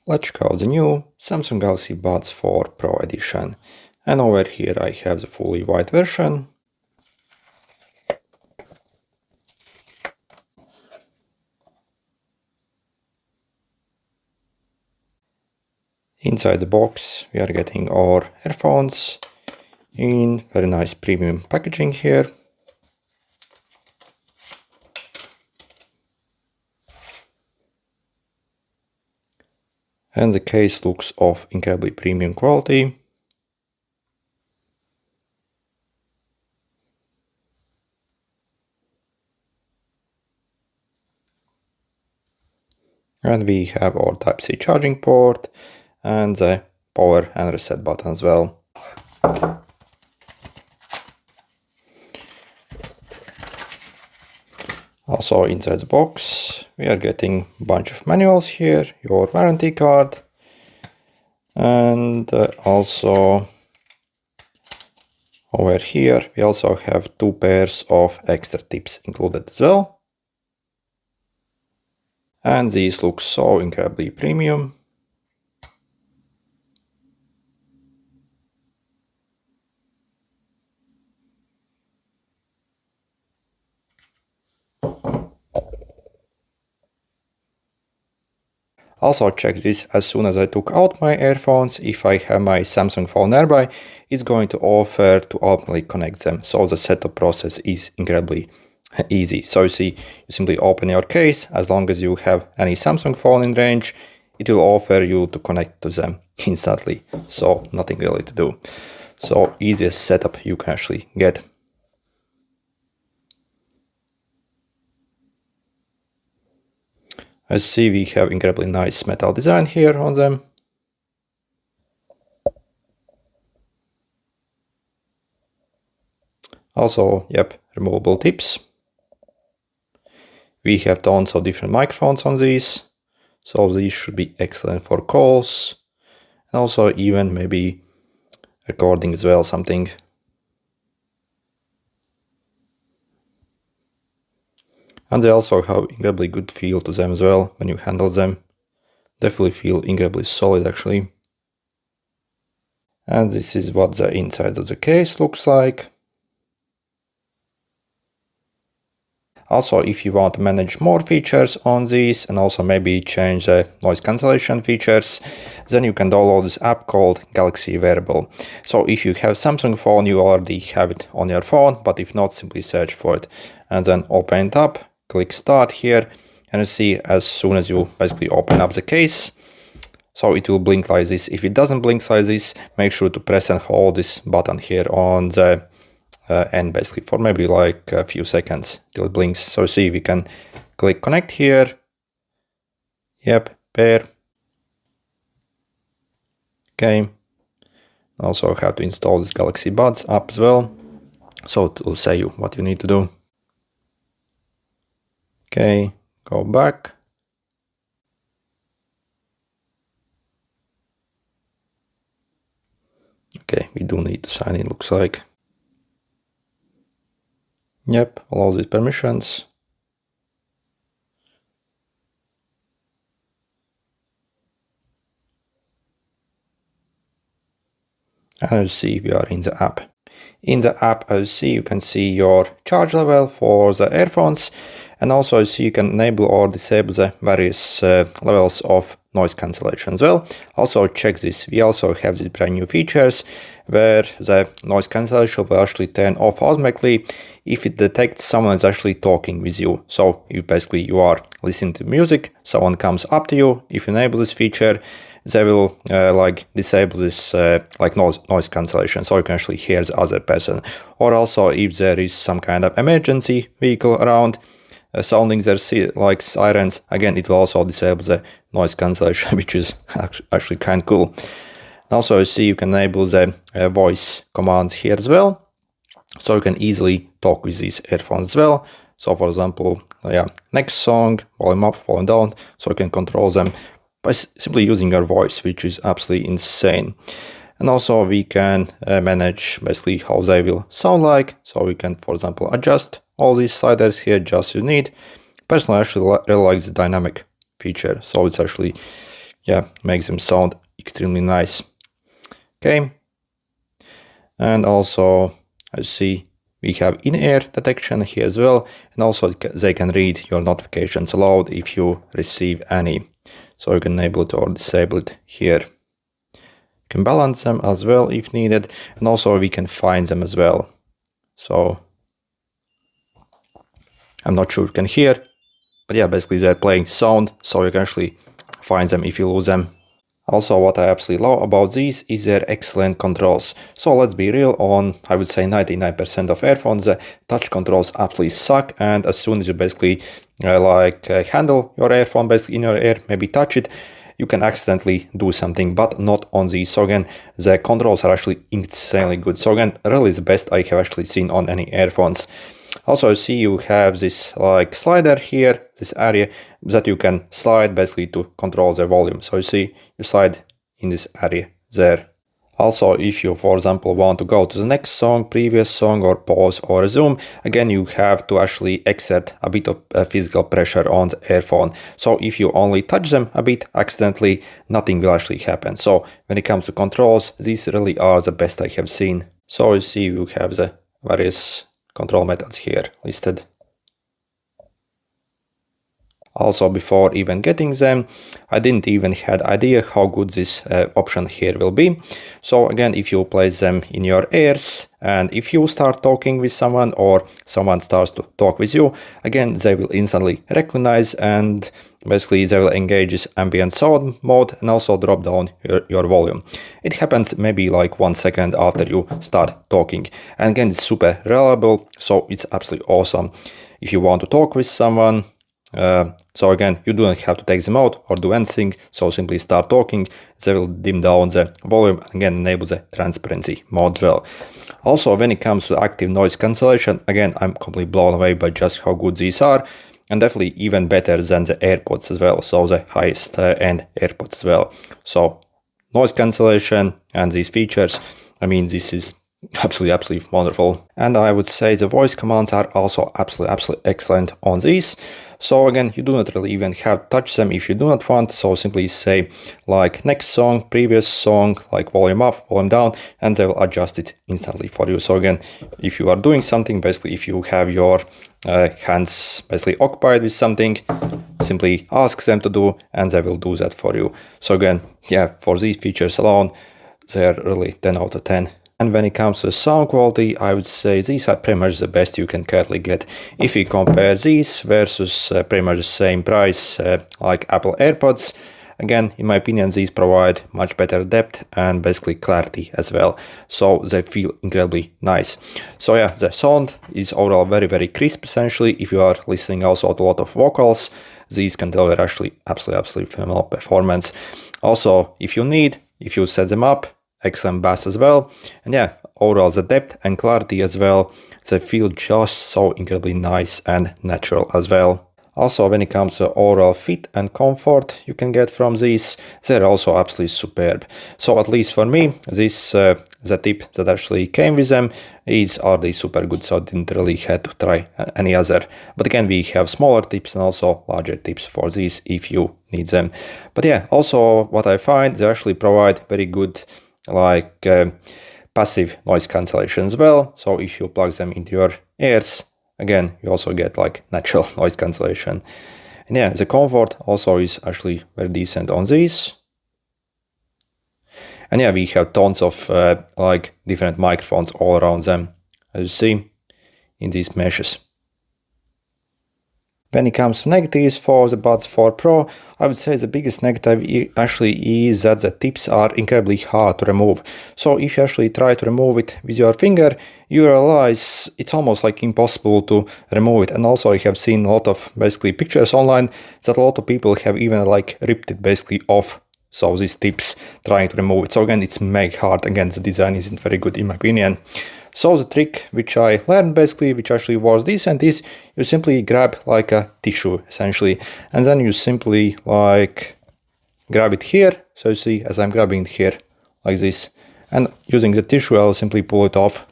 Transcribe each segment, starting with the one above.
Let's check out the new Samsung Galaxy Buds 4 Pro Edition. And over here I have the fully white version. Inside the box we are getting our earphones in very nice premium packaging here. And the case looks of incredibly premium quality. And we have our Type-C charging port and the power and reset button as well. Also inside the box we are getting a bunch of manuals here, your warranty card, and also over here we also have 2 pairs of extra tips included as well. And these look so incredibly premium. Also check this, as soon as I took out my earphones, if I have my Samsung phone nearby, it's going to offer to automatically connect them. So the setup process is incredibly easy. So you see, you simply open your case, as long as you have any Samsung phone in range, it will offer you to connect to them instantly. So nothing really to do. So easiest setup you can actually get. As you see, we have incredibly nice metal design here on them. Also, yep, removable tips. We have tons of different microphones on these, so these should be excellent for calls, and also even maybe recording as well, something. And they also have incredibly good feel to them as well when you handle them. Definitely feel incredibly solid actually. And this is what the inside of the case looks like. Also, if you want to manage more features on these and also maybe change the noise cancellation features, then you can download this app called Galaxy Wearable. So if you have Samsung phone, you already have it on your phone, but if not, simply search for it and then open it up, click start here, and you see as soon as you basically open up the case, so it will blink like this. If it doesn't blink like this, make sure to press and hold this button here on the and basically for maybe like a few seconds till it blinks. So see, we can click connect here. Yep, pair. Okay. Also have to install this Galaxy Buds app as well. So it will say you what you need to do. Okay, go back. Okay, we do need to sign in, looks like. Yep, allow these permissions. And you see we are in the app. In the app, as you see, you can see your charge level for the earphones, and also you see you can enable or disable the various levels of noise cancellation as well. Also check this, we also have these brand new features where the noise cancellation will actually turn off automatically if it detects someone is actually talking with you. So you are listening to music, someone comes up to you, if you enable this feature, they will like disable this like noise cancellation, so you can actually hear the other person. Or also if there is some kind of emergency vehicle around sounding their like sirens, again it will also disable the noise cancellation, which is actually kind of cool. Also you see you can enable the voice commands here as well, so you can easily talk with these earphones as well. So for example, next song, volume up, volume down, so you can control them by simply using your voice, which is absolutely insane. And also we can manage basically how they will sound like. So we can, for example, adjust all these sliders here just as you need. Personally, I actually really like this dynamic feature. So it's actually, yeah, makes them sound extremely nice. Okay, and also as you see, we have in-ear detection here as well, and also they can read your notifications aloud if you receive any. So you can enable it or disable it here. You can balance them as well if needed, and also we can find them as well. So I'm not sure if you can hear, but yeah, basically they're playing sound, so you can actually find them if you lose them. Also, what I absolutely love about these is their excellent controls. So let's be real, on I would say 99% of earphones, the touch controls absolutely suck, and as soon as you basically handle your earphone basically in your ear, maybe touch it, you can accidentally do something, but not on these. So again, the controls are actually insanely good. So again, really the best I have actually seen on any earphones. Also, you see you have this like slider here, this area that you can slide basically to control the volume. So you see you slide in this area there. Also, if you, for example, want to go to the next song, previous song, or pause or resume, again, you have to actually exert a bit of physical pressure on the earphone. So if you only touch them a bit accidentally, nothing will actually happen. So when it comes to controls, these really are the best I have seen. So you see you have the various control methods here listed. Also, before even getting them, I didn't even had idea how good this option here will be. So again, if you place them in your ears, and if you start talking with someone or someone starts to talk with you, again, they will instantly recognize, and basically they will engage this ambient sound mode and also drop down your volume. It happens maybe like 1 second after you start talking. And again, it's super reliable, so it's absolutely awesome if you want to talk with someone. So again, you don't have to take them out or do anything, so simply start talking, they will dim down the volume and again enable the transparency mode as well. Also, when it comes to active noise cancellation, again, I'm completely blown away by just how good these are, and definitely even better than the AirPods as well, so the highest end AirPods as well. So noise cancellation and these features, I mean, this is absolutely wonderful. And I would say the voice commands are also absolutely excellent on these. So again, you do not really even have to touch them if you do not want, so simply say like next song, previous song, like volume up, volume down, and they will adjust it instantly for you. So again, if you are doing something, basically if you have your hands basically occupied with something, simply ask them to do and they will do that for you. So again, yeah, for these features alone, they're really 10 out of 10. And when it comes to sound quality, I would say these are pretty much the best you can currently get. If we compare these versus pretty much the same price like Apple AirPods, again, in my opinion, these provide much better depth and basically clarity as well. So they feel incredibly nice. So yeah, the sound is overall very crisp essentially. If you are listening also to a lot of vocals, these can deliver actually absolutely phenomenal performance. Also, if you set them up, excellent bass as well, and yeah, overall the depth and clarity as well, they feel just so incredibly nice and natural as well. Also, when it comes to overall fit and comfort you can get from these, they're also absolutely superb. So at least for me, this the tip that actually came with them is already super good, so I didn't really have to try any other. But again, we have smaller tips and also larger tips for these if you need them. But yeah, also what I find, they actually provide very good passive noise cancellation as well. So if you plug them into your ears, again, you also get like natural noise cancellation. And yeah, the comfort also is actually very decent on these. And yeah, we have tons of different microphones all around them, as you see in these meshes. When it comes to negatives for the Buds 4 Pro, I would say the biggest negative actually is that the tips are incredibly hard to remove. So if you actually try to remove it with your finger, you realize it's almost like impossible to remove it. And also I have seen a lot of basically pictures online that a lot of people have even like ripped it basically off. So these tips trying to remove it. So again, it's mega hard. Again, the design isn't very good in my opinion. So the trick which I learned basically, which actually was decent, is you simply grab like a tissue essentially, and then you simply like grab it here. So you see, as I'm grabbing it here like this, and using the tissue, I'll simply pull it off.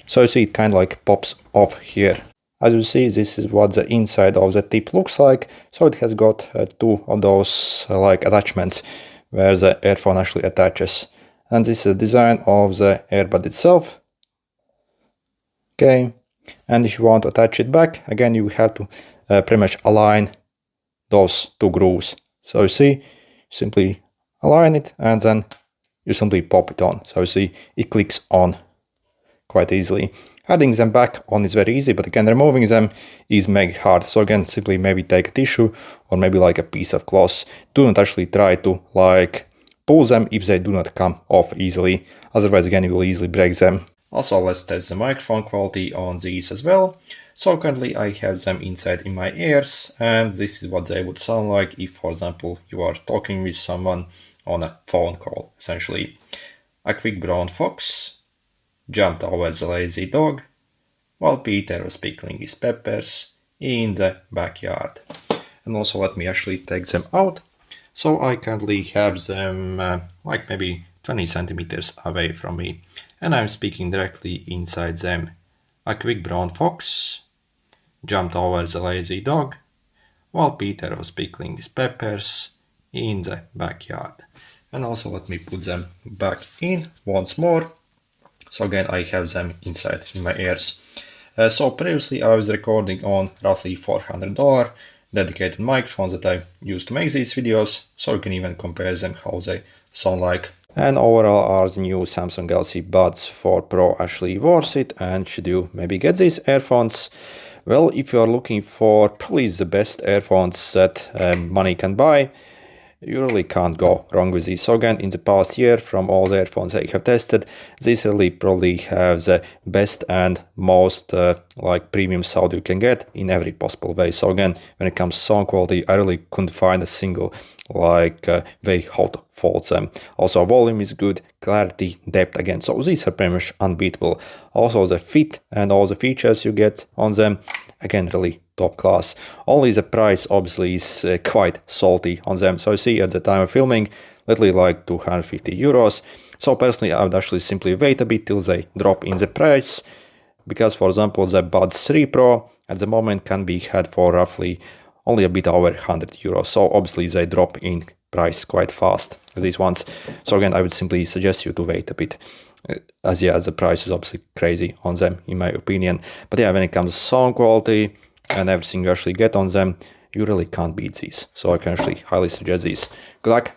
So you see it kind of like pops off here. As you see, this is what the inside of the tip looks like. So it has got two of those like attachments where the earphone actually attaches. And this is the design of the earbud itself. Okay, and if you want to attach it back, again you have to pretty much align those two grooves. So you see, simply align it and then you simply pop it on. So you see, it clicks on quite easily. Adding them back on is very easy, but again, removing them is mega hard. So again, simply maybe take a tissue or maybe like a piece of cloth. Do not actually try to like pull them if they do not come off easily. Otherwise, again, you will easily break them. Also, let's test the microphone quality on these as well. So currently I have them inside in my ears, and this is what they would sound like if, for example, you are talking with someone on a phone call, essentially. A quick brown fox jumped over the lazy dog while Peter was pickling his peppers in the backyard. And also let me actually take them out. So I currently have them like maybe 20 centimeters away from me, and I'm speaking directly inside them. A quick brown fox jumped over the lazy dog while Peter was pickling his peppers in the backyard. And also let me put them back in once more. So again, I have them inside in my ears. So previously I was recording on roughly $400 dedicated microphones that I used to make these videos, so you can even compare them how they sound like. And overall, are the new Samsung Galaxy Buds 4 Pro actually worth it, and should you maybe get these earphones? Well, if you are looking for probably the best earphones that money can buy, you really can't go wrong with these. So again, in the past year, from all the earphones I have tested, these really probably have the best and most like premium sound you can get in every possible way. So again, when it comes to sound quality, I really couldn't find a single like way how to fault them. Also, volume is good, clarity, depth again. So these are pretty much unbeatable. Also, the fit and all the features you get on them, again, really top class. Only the price obviously is quite salty on them. So you see at the time of filming, literally like 250 euros. So personally, I would actually simply wait a bit till they drop in the price. Because for example, the Buds 3 Pro at the moment can be had for roughly only a bit over 100 euros. So obviously they drop in price quite fast, these ones. So again, I would simply suggest you to wait a bit. As yeah, the price is obviously crazy on them, in my opinion. But yeah, when it comes to sound quality and everything you actually get on them, you really can't beat these. So I can actually highly suggest these. Good luck.